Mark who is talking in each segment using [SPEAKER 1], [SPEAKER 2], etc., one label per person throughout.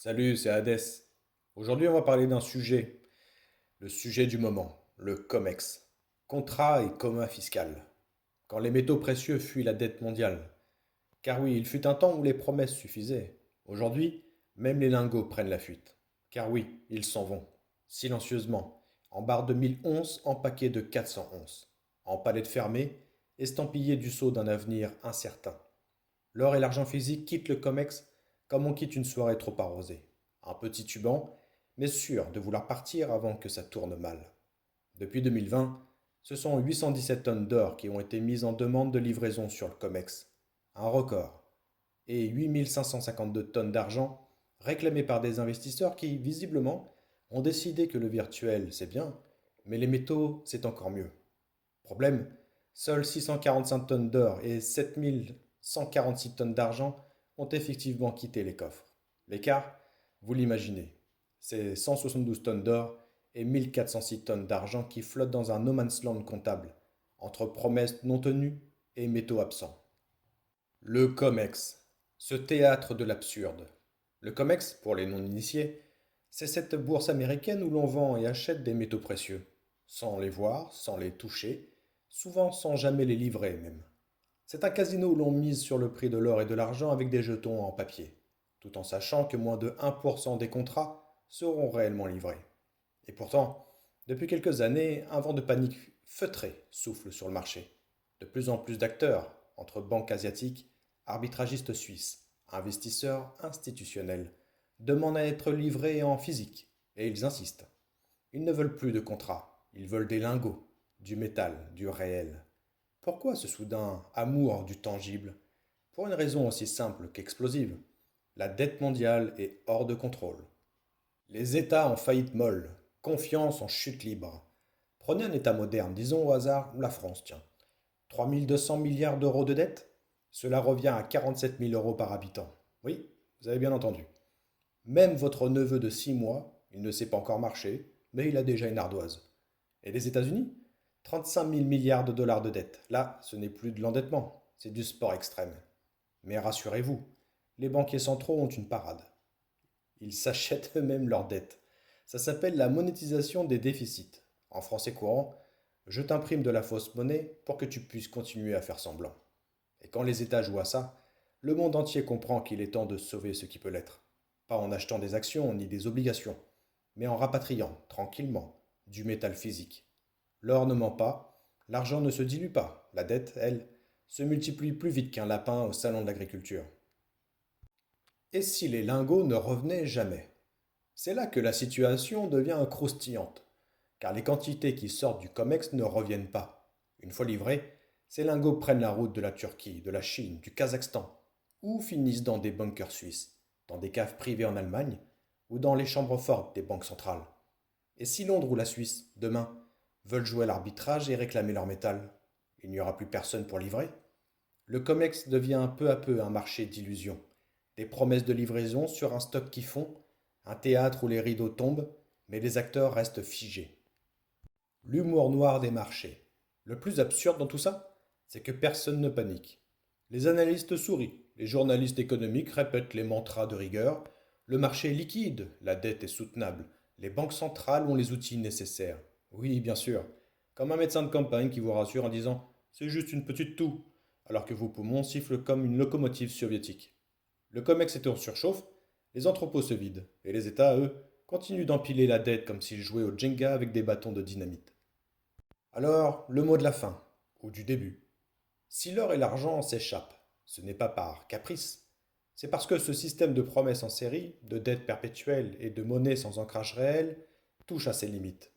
[SPEAKER 1] Salut, c'est Hadès. Aujourd'hui, on va parler d'un sujet, le sujet du moment, le COMEX, contrat et coma fiscal. Quand les métaux précieux fuient la dette mondiale. Car oui, il fut un temps où les promesses suffisaient. Aujourd'hui, même les lingots prennent la fuite. Car oui, ils s'en vont, silencieusement, en barre de 1011, empaquets de 411, en palettes fermées, estampillés du sceau d'un avenir incertain. L'or et l'argent physique quittent le COMEX comme on quitte une soirée trop arrosée. Un peu titubant, mais sûr de vouloir partir avant que ça tourne mal. Depuis 2020, ce sont 817 tonnes d'or qui ont été mises en demande de livraison sur le COMEX. Un record. Et 8552 tonnes d'argent réclamées par des investisseurs qui, visiblement, ont décidé que le virtuel, c'est bien, mais les métaux, c'est encore mieux. Problème, seules 645 tonnes d'or et 7146 tonnes d'argent ont effectivement quitté les coffres. L'écart, vous l'imaginez, c'est 172 tonnes d'or et 1406 tonnes d'argent qui flottent dans un no man's land comptable, entre promesses non tenues et métaux absents. Le COMEX, ce théâtre de l'absurde. Le COMEX, pour les non-initiés, c'est cette bourse américaine où l'on vend et achète des métaux précieux, sans les voir, sans les toucher, souvent sans jamais les livrer même. C'est un casino où l'on mise sur le prix de l'or et de l'argent avec des jetons en papier, tout en sachant que moins de 1% des contrats seront réellement livrés. Et pourtant, depuis quelques années, un vent de panique feutré souffle sur le marché. De plus en plus d'acteurs, entre banques asiatiques, arbitragistes suisses, investisseurs institutionnels, demandent à être livrés en physique, et ils insistent. Ils ne veulent plus de contrats, ils veulent des lingots, du métal, du réel. Pourquoi ce soudain amour du tangible? Pour une raison aussi simple qu'explosive. La dette mondiale est hors de contrôle. Les États en faillite molle, confiance en chute libre. Prenez un État moderne, disons au hasard la France, tiens. 3200 milliards d'euros de dette? Cela revient à 47 000 euros par habitant. Oui, vous avez bien entendu. Même votre neveu de 6 mois, il ne sait pas encore marcher, mais il a déjà une ardoise. Et les États-Unis? 35 000 milliards de dollars de dette. Là, ce n'est plus de l'endettement, c'est du sport extrême. Mais rassurez-vous, les banquiers centraux ont une parade. Ils s'achètent eux-mêmes leurs dettes. Ça s'appelle la monétisation des déficits. En français courant, je t'imprime de la fausse monnaie pour que tu puisses continuer à faire semblant. Et quand les États jouent à ça, le monde entier comprend qu'il est temps de sauver ce qui peut l'être. Pas en achetant des actions ni des obligations, mais en rapatriant, tranquillement, du métal physique. L'or ne ment pas, l'argent ne se dilue pas, la dette, elle, se multiplie plus vite qu'un lapin au salon de l'agriculture. Et si les lingots ne revenaient jamais? C'est là que la situation devient croustillante, car les quantités qui sortent du COMEX ne reviennent pas. Une fois livrés, ces lingots prennent la route de la Turquie, de la Chine, du Kazakhstan, ou finissent dans des bunkers suisses, dans des caves privées en Allemagne, ou dans les chambres fortes des banques centrales. Et si Londres ou la Suisse, demain, veulent jouer à l'arbitrage et réclamer leur métal, il n'y aura plus personne pour livrer. Le COMEX devient peu à peu un marché d'illusions, des promesses de livraison sur un stock qui fond, un théâtre où les rideaux tombent, mais les acteurs restent figés. L'humour noir des marchés. Le plus absurde dans tout ça, c'est que personne ne panique. Les analystes sourient, les journalistes économiques répètent les mantras de rigueur, le marché est liquide, la dette est soutenable, les banques centrales ont les outils nécessaires. Oui, bien sûr, comme un médecin de campagne qui vous rassure en disant c'est juste une petite toux, alors que vos poumons sifflent comme une locomotive soviétique. Le COMEX est en surchauffe, les entrepôts se vident, et les États, eux, continuent d'empiler la dette comme s'ils jouaient au Jenga avec des bâtons de dynamite. Alors, le mot de la fin, ou du début. Si l'or et l'argent s'échappent, ce n'est pas par caprice, c'est parce que ce système de promesses en série, de dettes perpétuelles et de monnaie sans ancrage réel touche à ses limites.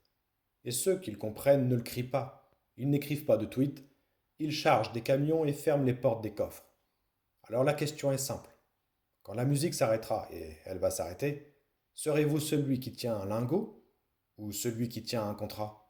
[SPEAKER 1] Et ceux qui le comprennent ne le crient pas, ils n'écrivent pas de tweets, ils chargent des camions et ferment les portes des coffres. Alors la question est simple. Quand la musique s'arrêtera, et elle va s'arrêter, serez-vous celui qui tient un lingot ou celui qui tient un contrat?